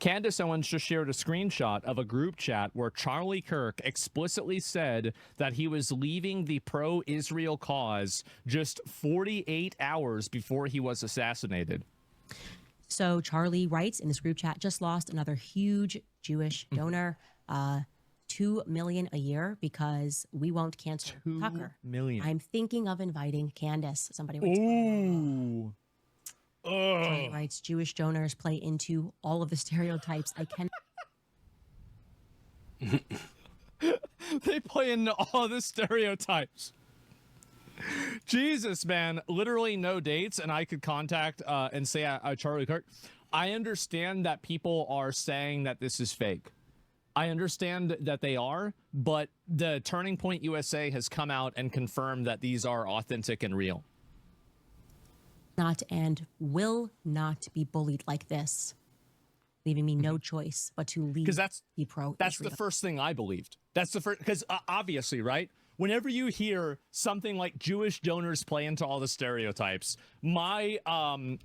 Candace Owens just shared a screenshot of a group chat where Charlie Kirk explicitly said that he was leaving the pro-Israel cause just 48 hours before he was assassinated. So Charlie writes in this group chat, just lost another huge Jewish donor, $2 million a year because we won't cancel Tucker. $2 million. I'm thinking of inviting Candace. Somebody writes. Ooh. Charlie writes, Jewish donors play into all of the stereotypes. I can. They play into all the stereotypes. Jesus, man, literally no dates, and I could contact and say Charlie Kirk. I understand that people are saying that this is fake. I understand that they are, but the Turning Point USA has come out and confirmed that these are authentic and real. Not and will not be bullied like this, leaving me no choice but to leave. Because that's pro-Israel. That's the first thing I believed. That's the first, because obviously, right? Whenever you hear something like Jewish donors play into all the stereotypes, my I'm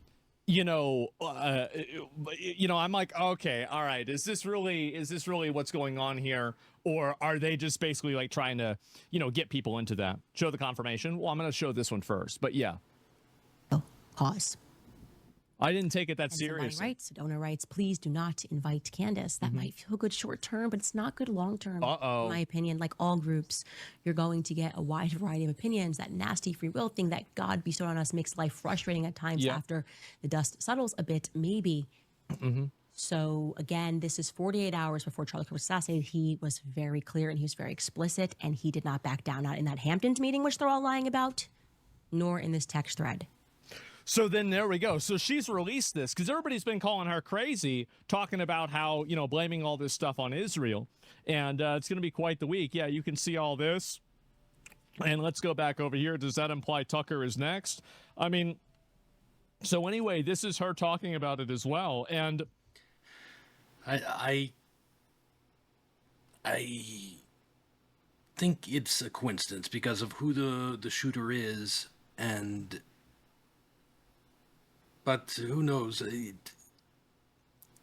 like, okay, all right, is this really what's going on here, or are they just basically like trying to, get people into that? Show the confirmation. Well, I'm going to show this one first, but yeah. Pause. I didn't take it that seriously. Donor writes, please do not invite Candace. That might feel good short term, but it's not good long term. Uh-oh. In my opinion, like all groups, you're going to get a wide variety of opinions. That nasty free will thing that God bestowed on us makes life frustrating at times after the dust settles a bit, maybe. So again, this is 48 hours before Charlie Kirk was assassinated. He was very clear and he was very explicit, and he did not back down, not in that Hamptons meeting, which they're all lying about, nor in this text thread. So then there we go. So she's released this because everybody's been calling her crazy, talking about how, blaming all this stuff on Israel. And it's going to be quite the week. Yeah, you can see all this. And let's go back over here. Does that imply Tucker is next? I mean, so anyway, this is her talking about it as well. And I think it's a coincidence because of who the shooter is, but who knows?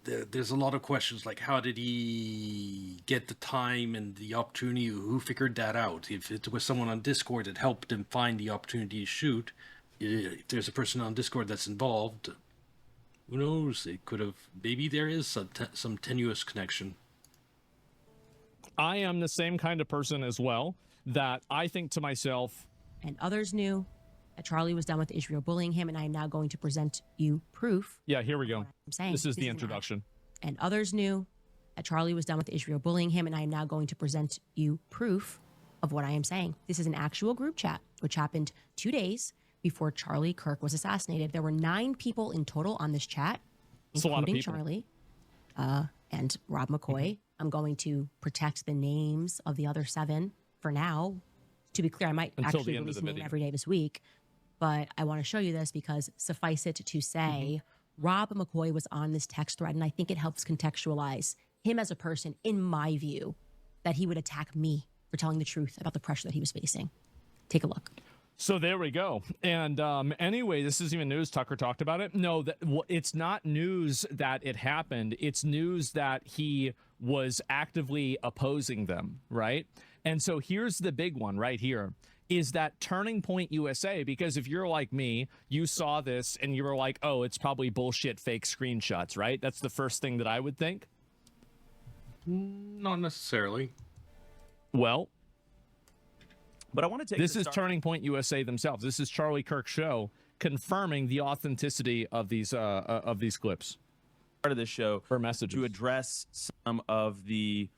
There's a lot of questions like, how did he get the time and the opportunity? Who figured that out? If it was someone on Discord that helped him find the opportunity to shoot, if there's a person on Discord that's involved, who knows? It could have, maybe there is some tenuous connection. I am the same kind of person as well, that I think to myself, and others knew that Charlie was done with Israel bullying him, and I am now going to present you proof. Yeah, here we go. I'm saying this is the introduction. And others knew that Charlie was done with Israel bullying him, and I am now going to present you proof of what I am saying. This is an actual group chat, which happened 2 days before Charlie Kirk was assassinated. There were 9 people in total on this chat, including Charlie and Rob McCoy. I'm going to protect the names of the other 7 for now. To be clear, I might actually release a name every day this week. But I want to show you this because suffice it to say, Rob McCoy was on this text thread, and I think it helps contextualize him as a person, in my view, that he would attack me for telling the truth about the pressure that he was facing. Take a look. So there we go. And anyway, this isn't even news. Tucker talked about it. No, it's not news that it happened. It's news that he was actively opposing them, right? And so here's the big one right here. Is that Turning Point USA, because if you're like me, you saw this and you were like, oh, it's probably bullshit fake screenshots, right? That's the first thing that I would think. Not necessarily. Well, but I want to take this is Turning Point USA themselves. This is Charlie Kirk's show confirming the authenticity of these clips. Part of this show for messages to address some of the,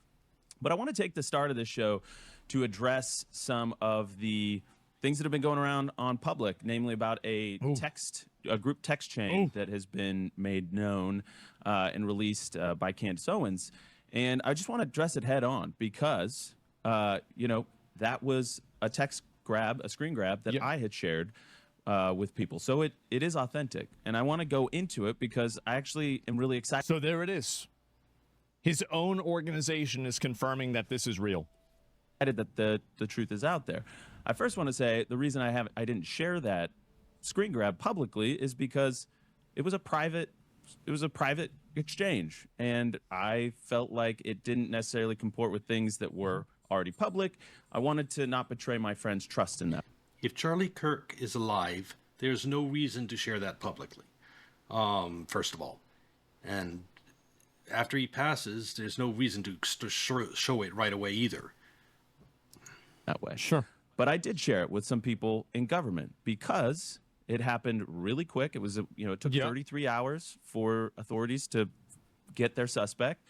but I want to take the start of this show to address some of the things that have been going around on public, namely about a group text chain that has been made known and released by Candace Owens. And I just want to address it head on because, that was a screen grab that I had shared with people. So it is authentic. And I want to go into it because I actually am really excited. So there it is. His own organization is confirming that this is real. That the truth is out there. I first want to say the reason I didn't share that screen grab publicly is because it was a private a private exchange, and I felt like it didn't necessarily comport with things that were already public. I wanted to not betray my friend's trust in that. If Charlie Kirk is alive, there's no reason to share that publicly, first of all. And after he passes, there's no reason to show it right away either. That way. Sure. But I did share it with some people in government because it happened really quick. It was, it took 33 hours for authorities to get their suspect.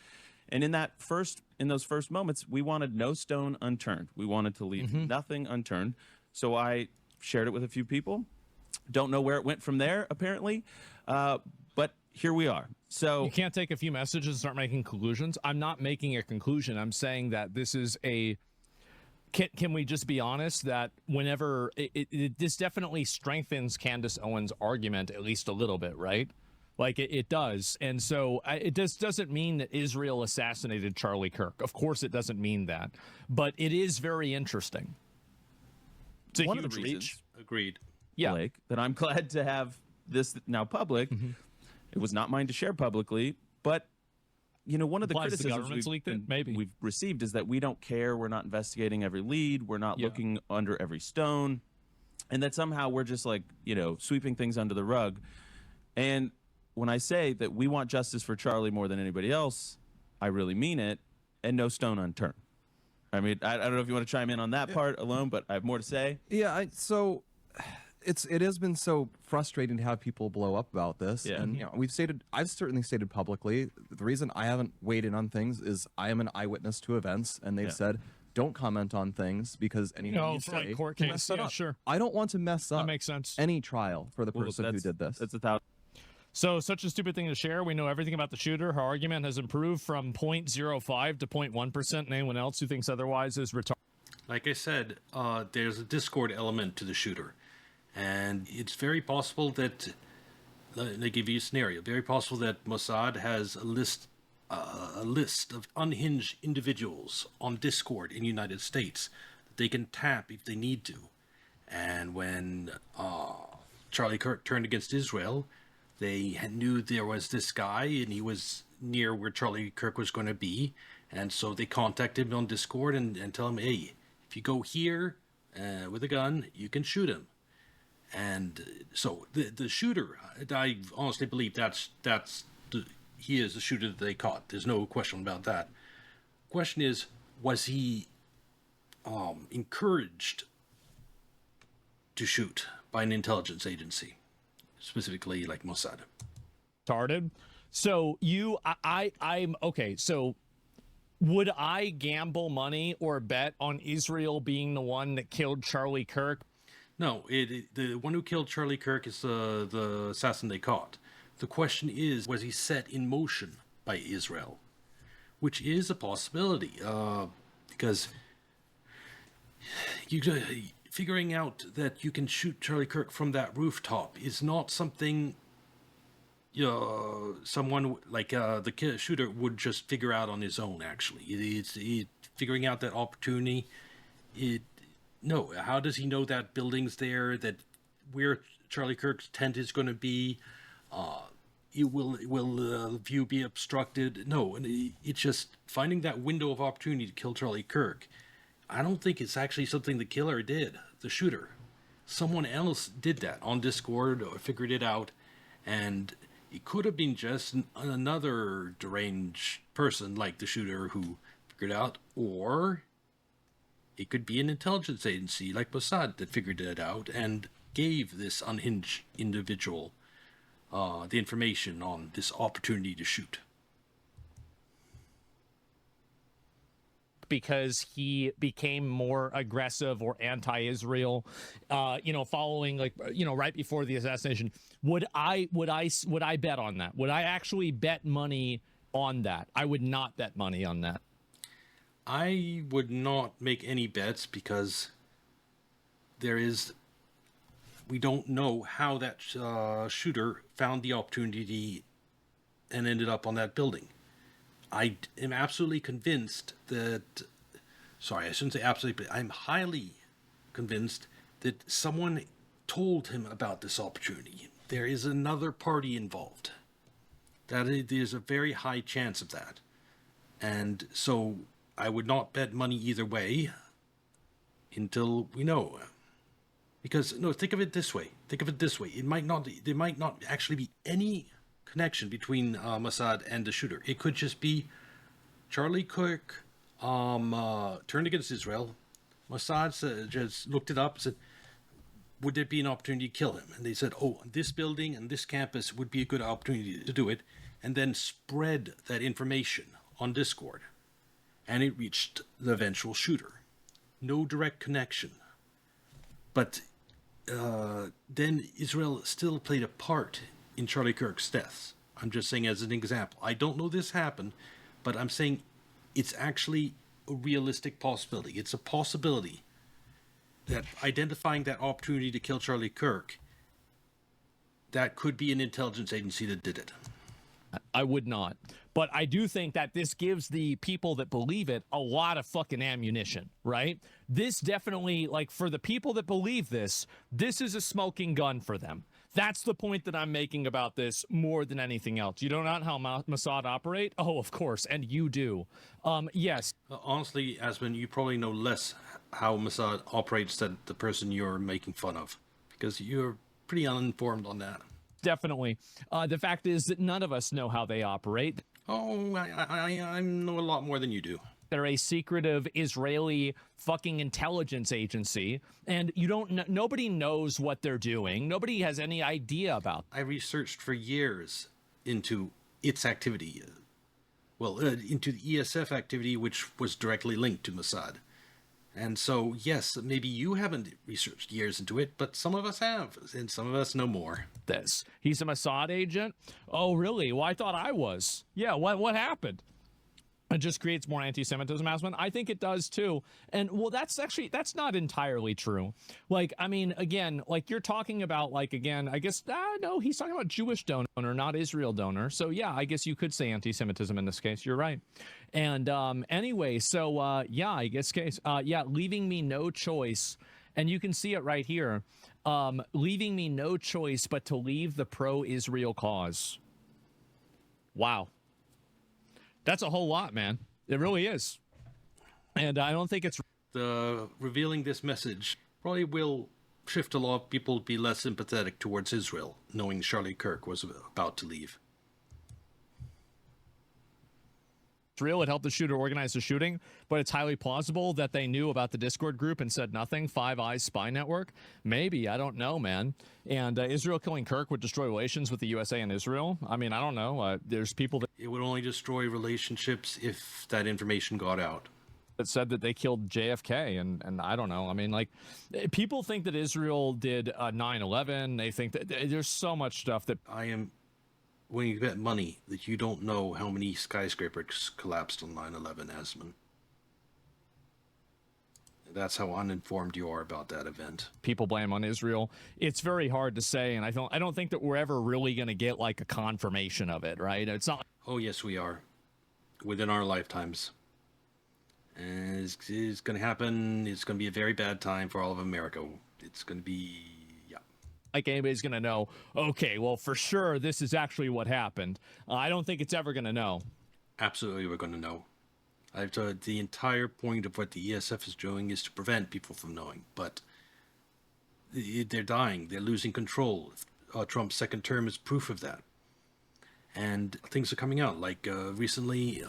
And in those first moments, we wanted no stone unturned. We wanted to leave nothing unturned. So I shared it with a few people. Don't know where it went from there, apparently. But here we are. So you can't take a few messages and start making conclusions. I'm not making a conclusion. I'm saying that this is can we just be honest that whenever this definitely strengthens Candace Owens' argument at least a little bit, right? Like it does. And so it doesn't mean that Israel assassinated Charlie Kirk. Of course it doesn't mean that. But it is very interesting. It's a one of huge the reasons, reach. Agreed. Yeah. Blake, that I'm glad to have this now public. It was not mine to share publicly, but one of the Implies the criticisms government's leaked it? Maybe. we've received is that we don't care. We're not investigating every lead. We're not looking under every stone, and that somehow we're just like, sweeping things under the rug. And when I say that we want justice for Charlie more than anybody else, I really mean it, and no stone unturned. I mean, I don't know if you want to chime in on that part alone, but I have more to say. Yeah, so it has been so frustrating to have people blow up about this. Yeah. And I've certainly stated publicly, the reason I haven't weighed in on things is I am an eyewitness to events, and they've said don't comment on things because anything you for say like court can case. mess it Yeah, up. sure. I don't want to mess up That makes sense. any trial for the person who That's- did this. That's 1,000. So such a stupid thing to share. We know everything about the shooter. Her argument has improved from 0.05 to 0.1%. And anyone else who thinks otherwise is retarded. Like I said, there's a Discord element to the shooter. And it's very possible that, let me give you a scenario, very possible that Mossad has a list of unhinged individuals on Discord in the United States that they can tap if they need to. And when Charlie Kirk turned against Israel, they knew there was this guy and he was near where Charlie Kirk was going to be. And so they contacted him on Discord and tell him, hey, if you go here with a gun, you can shoot him. And so the shooter, I honestly believe he is the shooter that they caught. There's no question about that. Question is, was he encouraged to shoot by an intelligence agency, specifically like Mossad? So I'm okay. So would I gamble money or bet on Israel being the one that killed Charlie Kirk? No, the one who killed Charlie Kirk is the assassin they caught. The question is, was he set in motion by Israel? Which is a possibility, because figuring out that you can shoot Charlie Kirk from that rooftop is not something someone like the shooter would just figure out on his own. Actually, it's figuring out that opportunity. No, how does he know that building's there, that where Charlie Kirk's tent is going to be? Will view be obstructed? No, and it's just finding that window of opportunity to kill Charlie Kirk. I don't think it's actually something the killer did, the shooter. Someone else did that on Discord or figured it out, and it could have been just another deranged person like the shooter who figured it out, or it could be an intelligence agency like Mossad that figured it out and gave this unhinged individual the information on this opportunity to shoot. Because he became more aggressive or anti-Israel, following right before the assassination. Would I bet on that? Would I actually bet money on that? I would not bet money on that. I would not make any bets because we don't know how that shooter found the opportunity and ended up on that building. I am absolutely convinced that, sorry, I shouldn't say absolutely, but I'm highly convinced that someone told him about this opportunity. There is another party involved. There's a very high chance of that. And so I would not bet money either way until we know. Because, no, think of it this way. There might not actually be any connection between Mossad and the shooter. It could just be Charlie Kirk turned against Israel. Mossad just looked it up and said, would there be an opportunity to kill him? And they said, oh, this building and this campus would be a good opportunity to do it. And then spread that information on Discord. And it reached the eventual shooter. No direct connection. But then Israel still played a part in Charlie Kirk's death. I'm just saying as an example. I don't know this happened, but I'm saying it's actually a realistic possibility. It's a possibility that identifying that opportunity to kill Charlie Kirk, that could be an intelligence agency that did it. I would not. But I do think that this gives the people that believe it a lot of fucking ammunition, right? This definitely, like, for the people that believe this is a smoking gun for them. That's the point that I'm making about this more than anything else. You don't know how Mossad operate? Oh, of course, and you do. Yes. Honestly, Asmon, you probably know less how Mossad operates than the person you're making fun of, because you're pretty uninformed on that. Definitely. The fact is that none of us know how they operate. Oh, I know a lot more than you do. They're a secretive Israeli fucking intelligence agency, and nobody knows what they're doing. Nobody has any idea about. I researched for years into its activity. Into the ESF activity, which was directly linked to Mossad. And so, yes, maybe you haven't researched years into it, but some of us have, and some of us know more. He's a Mossad agent? Oh, really? Well, I thought I was. Yeah, what happened? It just creates more anti-Semitism, Asmon. I think it does too. And well, that's not entirely true. Like, I mean, again, like you're talking about, like, again, I guess, no, he's talking about Jewish donor, not Israel donor. So yeah, I guess you could say anti-Semitism in this case. You're right. And anyway, so yeah, I guess yeah, leaving me no choice. And you can see it right here. Leaving me no choice but to leave the pro-Israel cause. Wow. That's a whole lot, man. It really is. And I don't think it's... revealing this message probably will shift a lot of people to be less sympathetic towards Israel, knowing Charlie Kirk was about to leave. Real, it helped the shooter organize the shooting, but it's highly plausible that they knew about the Discord group and said nothing. Five Eyes spy network? Maybe. I don't know, man. And Israel killing Kirk would destroy relations with the USA and Israel? I mean, I don't know. There's people that... It would only destroy relationships if that information got out. That said that they killed JFK, and I don't know. I mean, like, people think that Israel did 9/11. They think that there's so much stuff that... When you bet money that you don't know how many skyscrapers collapsed on 9/11, Asmon. That's how uninformed you are about that event. People blame on Israel. It's very hard to say, and I don't think that we're ever really going to get like a confirmation of it, right? It's not. Oh yes, we are. Within our lifetimes. And it's going to happen. It's going to be a very bad time for all of America. It's going to be... like anybody's going to know, okay, well, for sure, this is actually what happened. I don't think it's ever going to know. Absolutely, we're going to know. I've told the entire point of what the ESF is doing is to prevent people from knowing, but they're dying. They're losing control. Trump's second term is proof of that. And things are coming out, like recently,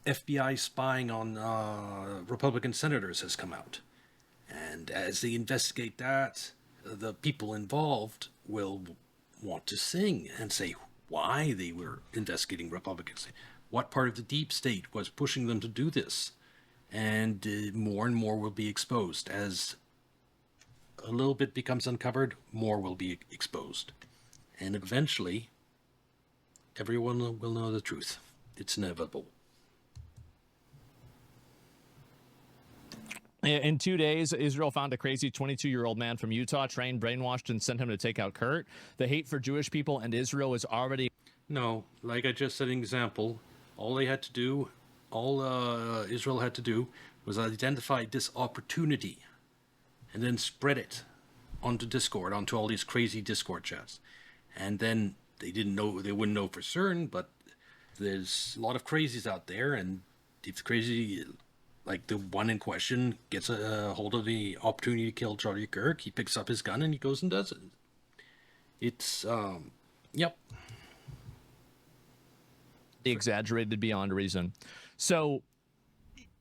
FBI spying on Republican senators has come out. And as they investigate that, the people involved will want to sing and say why they were investigating Republicans. What part of the deep state was pushing them to do this? And more and more will be exposed. As a little bit becomes uncovered, more will be exposed. And eventually, everyone will know the truth. It's inevitable. In 2 days, Israel found a crazy 22-year-old man from Utah, trained, brainwashed, and sent him to take out Kurt. The hate for Jewish people and Israel is already... No, like I just said an example, all they had to do, Israel had to do, was identify this opportunity and then spread it onto Discord, onto all these crazy Discord chats. And then they wouldn't know for certain, but there's a lot of crazies out there, and if the crazy, like the one in question, gets a hold of the opportunity to kill Charlie Kirk, he picks up his gun and he goes and does it. It's yep. Exaggerated beyond reason. So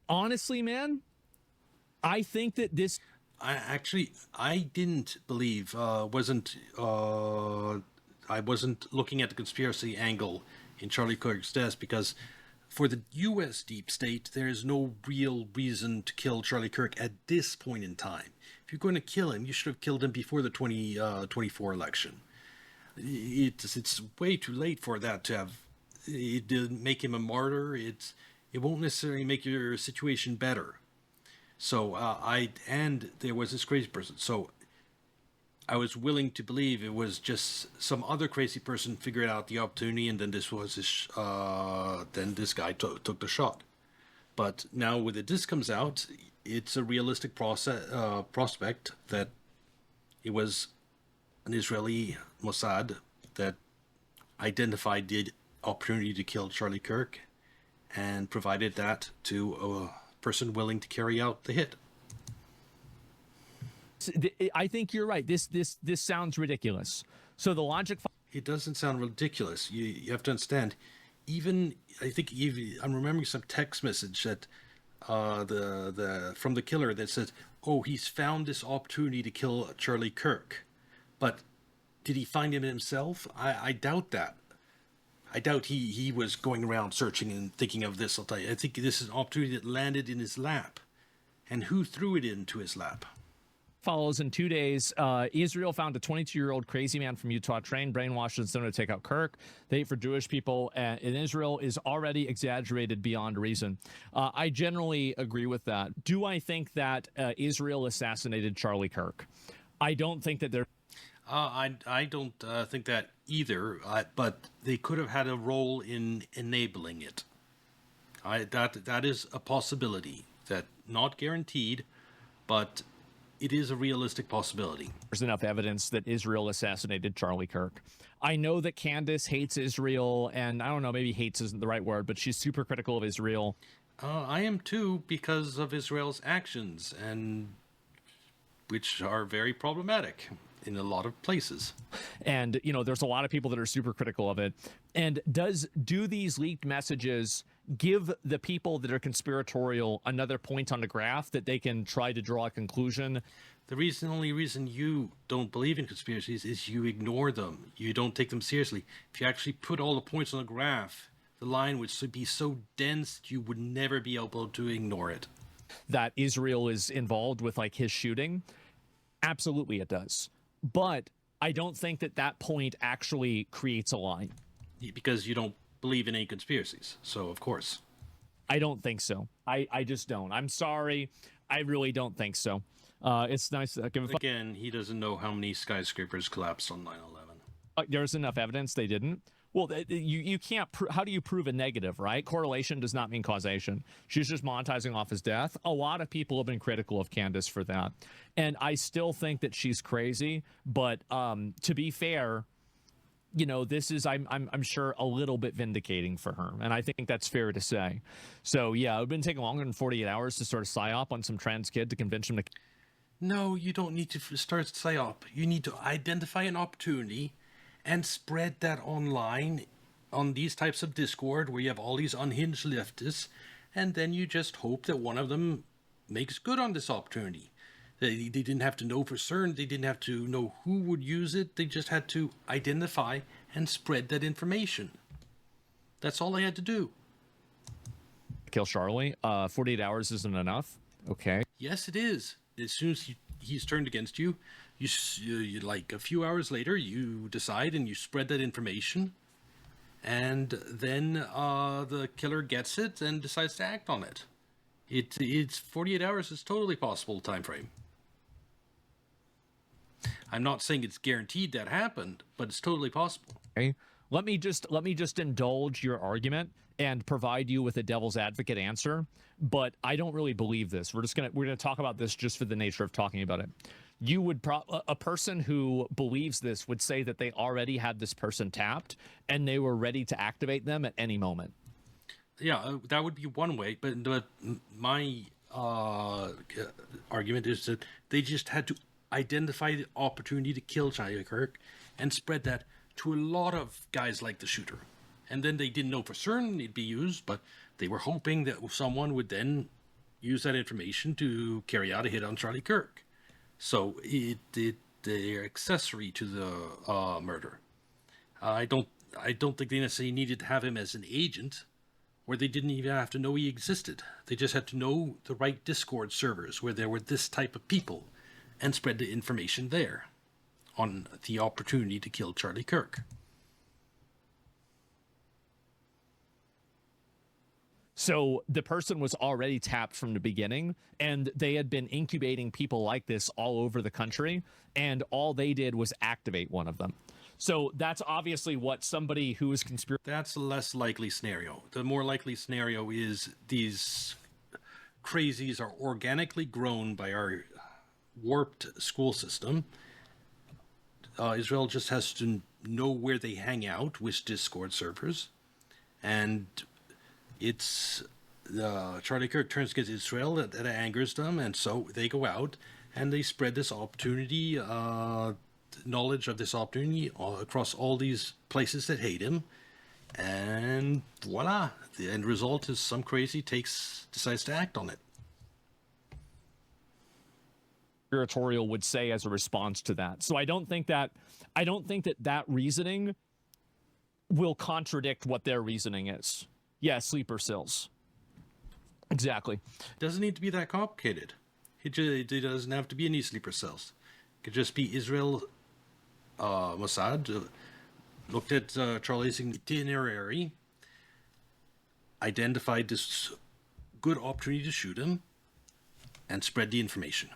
honestly, man, I think that this I didn't believe I wasn't looking at the conspiracy angle in Charlie Kirk's death, because for the U.S. deep state, there is no real reason to kill Charlie Kirk at this point in time. If you're going to kill him, you should have killed him before the 2024 election. It's way too late for that to have it didn't make him a martyr. It won't necessarily make your situation better. So and there was this crazy person. So I was willing to believe it was just some other crazy person figured out the opportunity, and then this guy took the shot. But now when this comes out, it's a realistic prospect that it was an Israeli Mossad that identified the opportunity to kill Charlie Kirk and provided that to a person willing to carry out the hit. I think you're right. This sounds ridiculous. So the logic. It doesn't sound ridiculous. You have to understand. I'm remembering some text message that from the killer that says, "Oh, he's found this opportunity to kill Charlie Kirk," but did he find him himself? I doubt that. I doubt he was going around searching and thinking of this. I'll tell you. I think this is an opportunity that landed in his lap, and who threw it into his lap? Follows in 2 days. Israel found a 22-year-old crazy man from Utah trained, brainwashed, and sent to take out Kirk. The hate for Jewish people in Israel is already exaggerated beyond reason. I generally agree with that. Do I think that Israel assassinated Charlie Kirk? I don't think that they're. I don't think that either, but they could have had a role in enabling it. That is a possibility. That not guaranteed, but it is a realistic possibility. There's enough evidence that Israel assassinated Charlie Kirk. I know that Candace hates Israel, and I don't know, maybe hates isn't the right word, but she's super critical of Israel. I am too, because of Israel's actions, and which are very problematic in a lot of places. And, there's a lot of people that are super critical of it. And do these leaked messages give the people that are conspiratorial another point on the graph that they can try to draw a conclusion? The only reason you don't believe in conspiracies is you ignore them. You don't take them seriously. If you actually put all the points on the graph, the line would be so dense you would never be able to ignore it. That Israel is involved with his shooting? Absolutely it does. But I don't think that point actually creates a line. Because you don't believe in any conspiracies. So, of course. I don't think so. I just don't. I'm sorry. I really don't think so. It's nice to give a fuck. Again, he doesn't know how many skyscrapers collapsed on 9/11. There's enough evidence they didn't. Well, you can't. How do you prove a negative, right? Correlation does not mean causation. She's just monetizing off his death. A lot of people have been critical of Candace for that, and I still think that she's crazy. But to be fair, this is I'm sure a little bit vindicating for her, and I think that's fair to say. So yeah, it would have been taking longer than 48 hours to start a psyop on some trans kid to convince him to. No, you don't need to start a psyop. You need to identify an opportunity and spread that online on these types of Discord where you have all these unhinged leftists, and then you just hope that one of them makes good on this opportunity. They didn't have to know for certain. They didn't have to know who would use it. They just had to identify and spread that information. That's all they had to do. Kill Charlie. 48 hours isn't enough. Okay. Yes, it is. As soon as he's turned against you, you like a few hours later, you decide and you spread that information, and then the killer gets it and decides to act on it. It's 48 hours is totally possible time frame. I'm not saying it's guaranteed that happened, but it's totally possible. Okay. Let me just indulge your argument and provide you with a devil's advocate answer, but I don't really believe this. We're gonna talk about this just for the nature of talking about it. you would a person who believes this would say that they already had this person tapped and they were ready to activate them at any moment. Yeah, that would be one way. But my argument is that they just had to identify the opportunity to kill Charlie Kirk and spread that to a lot of guys like the shooter. And then they didn't know for certain it'd be used, but they were hoping that someone would then use that information to carry out a hit on Charlie Kirk. So they're accessory to the murder. I don't think they necessarily needed to have him as an agent, or they didn't even have to know he existed. They just had to know the right Discord servers where there were this type of people and spread the information there on the opportunity to kill Charlie Kirk. So the person was already tapped from the beginning, and they had been incubating people like this all over the country, and all they did was activate one of them. So that's obviously what somebody who is conspiracy. That's a less likely scenario. The more likely scenario is these crazies are organically grown by our warped school system. Israel just has to know where they hang out, which Discord servers, and it's Charlie Kirk turns against Israel that angers them, and so they go out and they spread this opportunity, knowledge of this opportunity across all these places that hate him, and voila, the end result is some crazy decides to act on it. Conspiratorial would say as a response to that. So I don't think that that reasoning will contradict what their reasoning is. Yeah, sleeper cells. Exactly. It doesn't need to be that complicated. It doesn't have to be any sleeper cells. It could just be Israel, Mossad, looked at Charlie's itinerary, identified this good opportunity to shoot him, and spread the information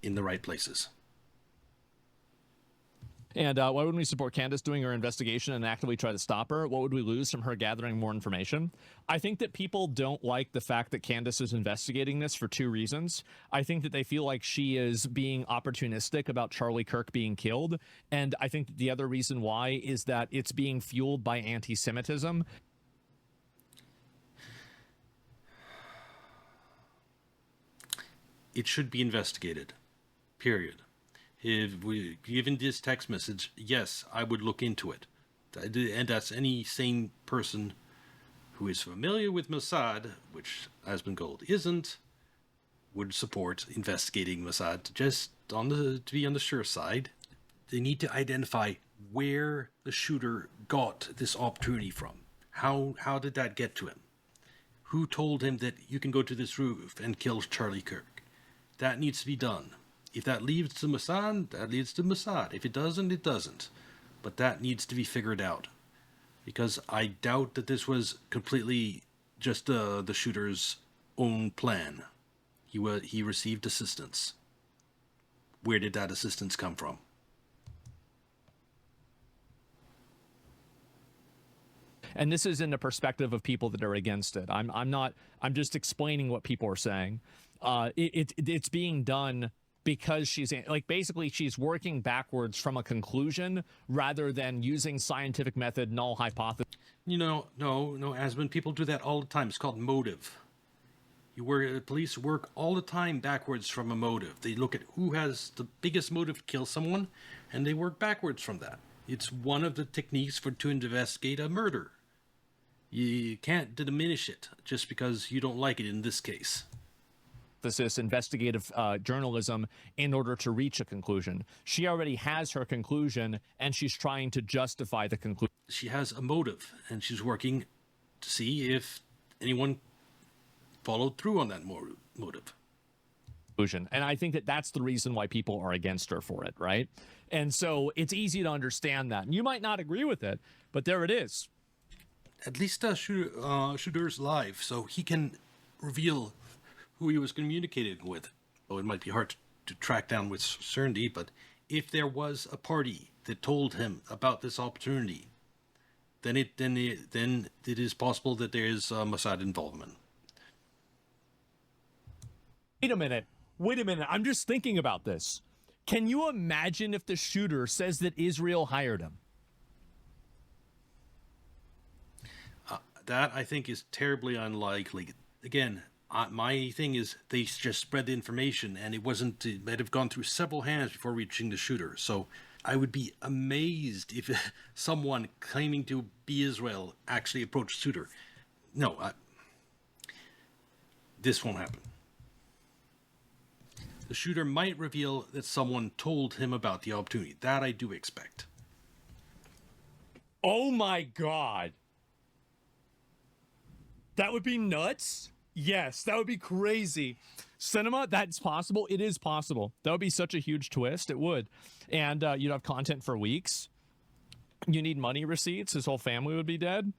in the right places. And why wouldn't we support Candace doing her investigation and actively try to stop her? What would we lose from her gathering more information? I think that people don't like the fact that Candace is investigating this for two reasons. I think that they feel like she is being opportunistic about Charlie Kirk being killed. And I think that the other reason why is that it's being fueled by anti-Semitism. It should be investigated, period. If we given this text message, yes, I would look into it. And that's any sane person who is familiar with Mossad, which Asmongold isn't, would support investigating Mossad to be on the sure side. They need to identify where the shooter got this opportunity from. How did that get to him? Who told him that you can go to this roof and kill Charlie Kirk? That needs to be done. If that leads to Mossad, that leads to Mossad. If it doesn't, it doesn't. But that needs to be figured out. Because I doubt that this was completely just the shooter's own plan. He received assistance. Where did that assistance come from? And this is in the perspective of people that are against it. I'm just explaining what people are saying. It's being done because she's basically she's working backwards from a conclusion rather than using scientific method, null hypothesis. No, Asmund, people do that all the time. It's called motive. Police work all the time backwards from a motive. They look at who has the biggest motive to kill someone, and they work backwards from that. It's one of the techniques to investigate a murder. You can't diminish it just because you don't like it in this case. This investigative journalism in order to reach a conclusion. She already has her conclusion, and she's trying to justify the conclusion. She has a motive, and she's working to see if anyone followed through on that motive. And I think that that's the reason why people are against her for it, right? And so it's easy to understand that. And you might not agree with it, but there it is. At least Shooter's live, so he can reveal who he was communicating with. Oh, it might be hard to track down with certainty, but if there was a party that told him about this opportunity, then it is possible that there is Mossad involvement. Wait a minute. wait a minute. I'm just thinking about this. Can you imagine if the shooter says that Israel hired him? That, I think, is terribly unlikely. Again, my thing is they just spread the information, and it might have gone through several hands before reaching the shooter. So I would be amazed if someone claiming to be Israel actually approached the shooter. No, this won't happen. The shooter might reveal that someone told him about the opportunity. That I do expect. Oh my God. That would be nuts. Yes, that would be crazy. Cinema, that's possible. It is possible. That would be such a huge twist. It would. And you'd have content for weeks. You need money receipts. His whole family would be dead.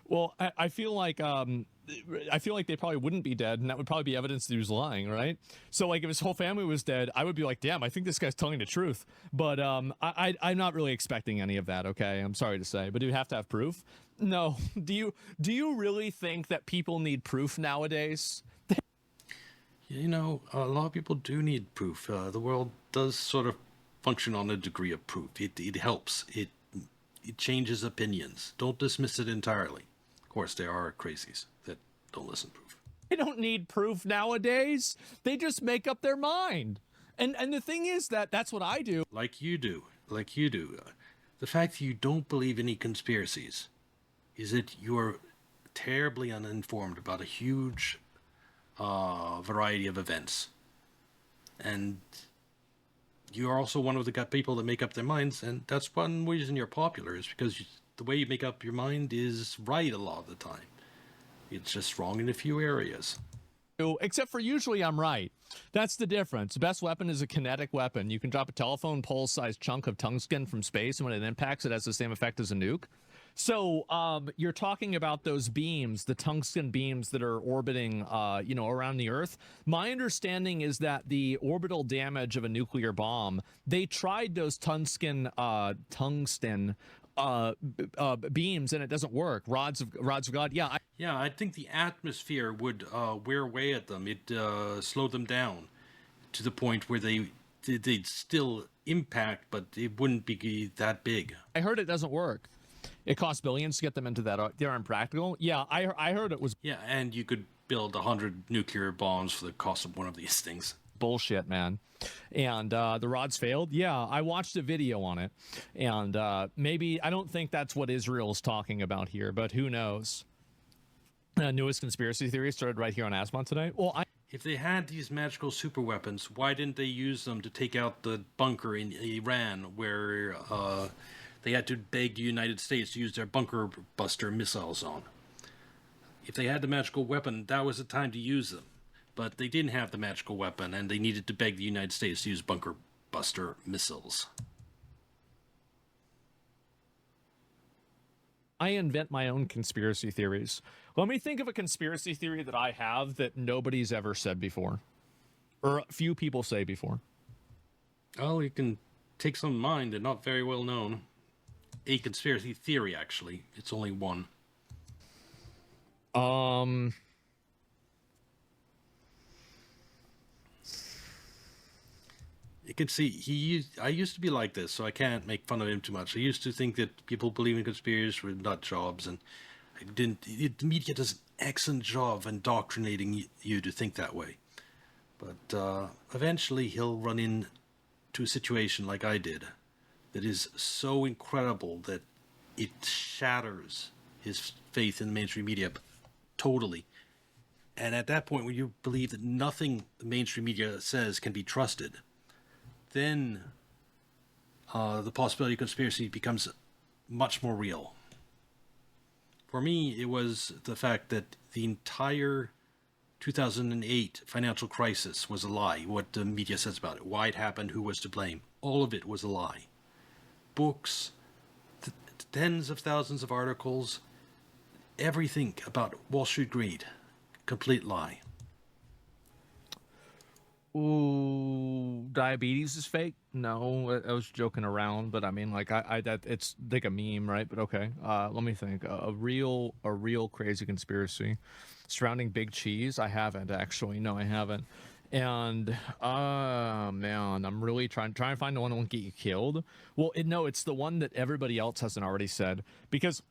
Well, I feel like they probably wouldn't be dead, and that would probably be evidence that he was lying, right? So, like, if his whole family was dead, I would be like, damn, I think this guy's telling the truth. But I'm not really expecting any of that, okay? I'm sorry to say. But do you have to have proof? No. Do you really think that people need proof nowadays? You know, a lot of people do need proof. The world does sort of function on a degree of proof. It helps. It changes opinions. Don't dismiss it entirely. Of course, there are crazies that don't listen to proof. They don't need proof nowadays. They just make up their mind. And the thing is that's what I do. Like you do. The fact that you don't believe any conspiracies is that you're terribly uninformed about a huge variety of events. And you're also one of the people that make up their minds, and that's one reason you're popular, is because the way you make up your mind is right a lot of the time. It's just wrong in a few areas. Except for usually I'm right. That's the difference. The best weapon is a kinetic weapon. You can drop a telephone pole-sized chunk of tungsten from space, and when it impacts, it has the same effect as a nuke. So you're talking about those beams, the tungsten beams that are orbiting, around the Earth. My understanding is that the orbital damage of a nuclear bomb, they tried those tungsten beams, and it doesn't work. Rods of God. Yeah. I think the atmosphere would wear away at them. It slowed them down to the point where they'd still impact, but it wouldn't be that big. I heard it doesn't work. It costs billions to get them into that. They're impractical. Yeah, I heard it was. Yeah, and you could build 100 nuclear bombs for the cost of one of these things. Bullshit, man. And the rods failed. Yeah, I watched a video on it, and maybe I don't think that's what Israel's talking about here, but who knows? Newest conspiracy theory started right here on Asmongold today. Well, if they had these magical super weapons, why didn't they use them to take out the bunker in Iran where they had to beg the United States to use their bunker buster missiles on? If they had the magical weapon, that was the time to use them. But they didn't have the magical weapon, and they needed to beg the United States to use bunker buster missiles. I invent my own conspiracy theories. Let me think of a conspiracy theory that I have that nobody's ever said before, or few people say before. Well, you can take some in mind. They're not very well known. A conspiracy theory, actually. It's only one. You can see I used to be like this, so I can't make fun of him too much. I used to think that people believe in conspiracies were nut jobs, and the media does an excellent job of indoctrinating you to think that way. But eventually he'll run into a situation like I did that is so incredible that it shatters his faith in the mainstream media totally. And at that point, when you believe that nothing the mainstream media says can be trusted, then the possibility of conspiracy becomes much more real. For me, it was the fact that the entire 2008 financial crisis was a lie. What the media says about it, why it happened, who was to blame, all of it was a lie. Books, tens of thousands of articles, everything about Wall Street greed, complete lie. Ooh, diabetes is fake? No, I was joking around, but I mean, like, that it's like a meme, right? But okay, let me think. A real crazy conspiracy surrounding big cheese. I haven't actually. No, I haven't. And man, I'm really trying to find the one that won't get you killed. Well, no, it's the one that everybody else hasn't already said, because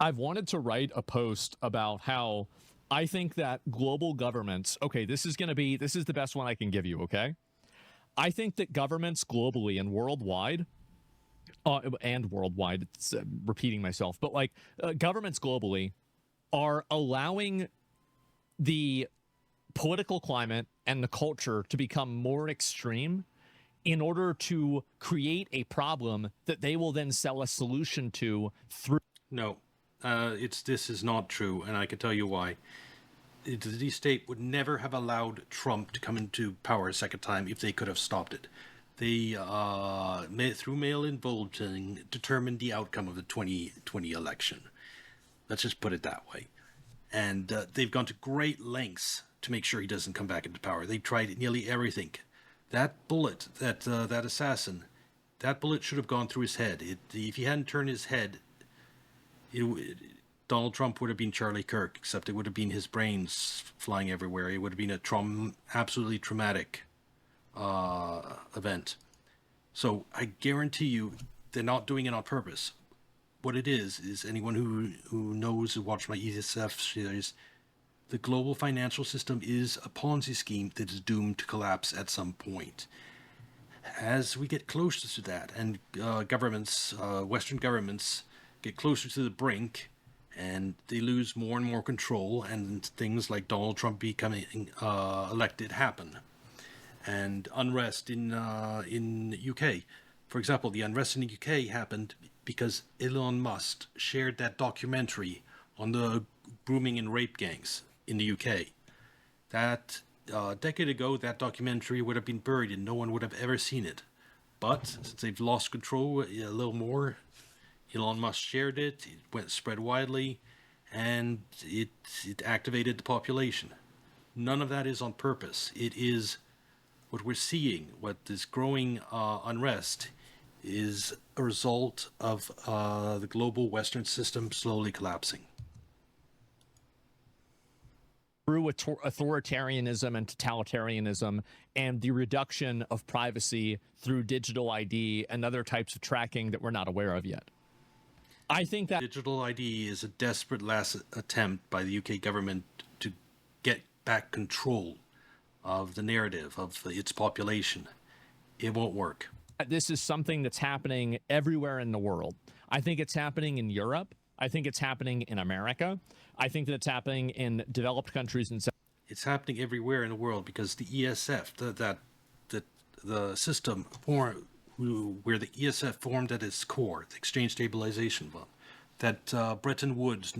I've wanted to write a post about how I think that global governments, okay, this is the best one I can give you, okay? I think that governments globally and worldwide, it's repeating myself, but like governments globally are allowing the political climate and the culture to become more extreme in order to create a problem that they will then sell a solution to through. No, this is not true, and I can tell you why. The state would never have allowed Trump to come into power a second time if they could have stopped it. They, through mail-in voting, determined the outcome of the 2020 election. Let's just put it that way. And they've gone to great lengths to make sure he doesn't come back into power. They've tried nearly everything. That bullet, that assassin, that bullet should have gone through his head. If he hadn't turned his head, Donald Trump would have been Charlie Kirk, except it would have been his brains flying everywhere. It would have been a absolutely traumatic event. So I guarantee you they're not doing it on purpose. What it is anyone who knows, who watched my ESF series, the global financial system is a Ponzi scheme that is doomed to collapse at some point. As we get closer to that, and Western governments get closer to the brink, and they lose more and more control, and things like Donald Trump becoming elected happen, and unrest in UK. For example, the unrest in the UK happened because Elon Musk shared that documentary on the grooming and rape gangs in the UK. That a decade ago, that documentary would have been buried and no one would have ever seen it. But since they've lost control a little more, Elon Musk shared it, spread widely, and it activated the population. None of that is on purpose. It is what we're seeing, what this growing unrest is a result of the global Western system slowly collapsing. Through authoritarianism and totalitarianism and the reduction of privacy through digital ID and other types of tracking that we're not aware of yet. I think that digital ID is a desperate last attempt by the UK government to get back control of the narrative of its population. It won't work. This is something that's happening everywhere in the world. I think it's happening in Europe. I think it's happening in America. I think that it's happening in developed countries. It's happening everywhere in the world because the ESF, the system where the ESF formed at its core, the Exchange Stabilization Fund, that Bretton Woods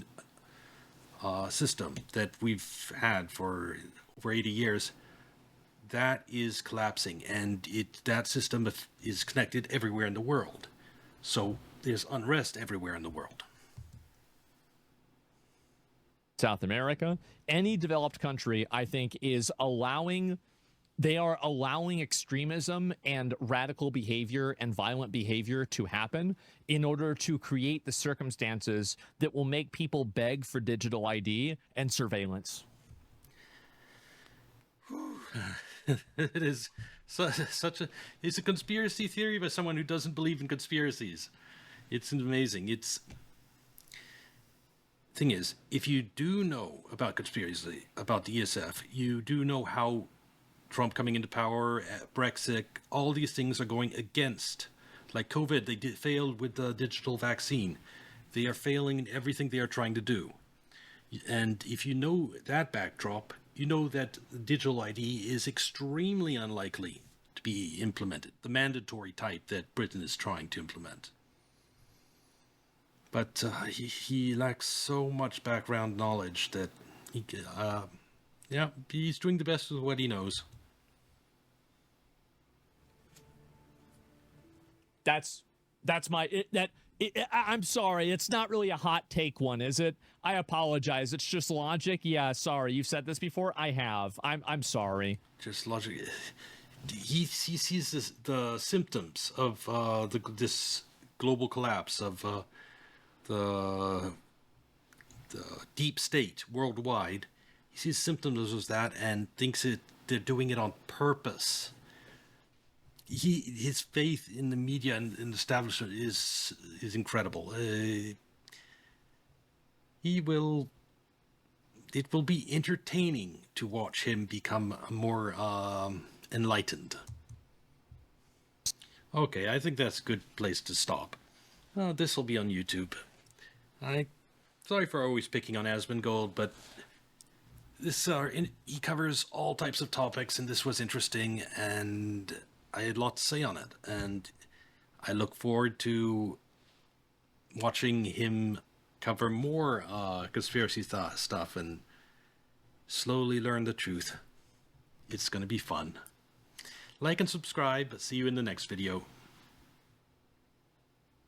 system that we've had for over 80 years, that is collapsing, and that system is connected everywhere in the world. So there's unrest everywhere in the world. South America, any developed country, I think, they are allowing extremism and radical behavior and violent behavior to happen in order to create the circumstances that will make people beg for digital ID and surveillance. It is it's a conspiracy theory by someone who doesn't believe in conspiracies. It's amazing. Thing is, if you do know about conspiracy, about the ESF, you do know how Trump coming into power, Brexit, all these things are going against. Like COVID, they failed with the digital vaccine. They are failing in everything they are trying to do. And if you know that backdrop, you know that digital ID is extremely unlikely to be implemented, the mandatory type that Britain is trying to implement. But he lacks so much background knowledge that he's doing the best with what he knows. I'm sorry, it's not really a hot take one, is it? I apologize. It's just logic. Yeah, sorry. You've said this before. I have. I'm sorry. Just logic. He sees the symptoms of this global collapse of the deep state worldwide. he sees symptoms of that and thinks they're doing it on purpose. His faith in the media and in the establishment is incredible. It will be entertaining to watch him become more enlightened. Okay, I think that's a good place to stop. This will be on YouTube. Sorry for always picking on Asmongold, but he covers all types of topics, and this was interesting, and I had a lot to say on it. And I look forward to watching him cover more conspiracy stuff and slowly learn the truth. It's going to be fun. Like and subscribe. See you in the next video.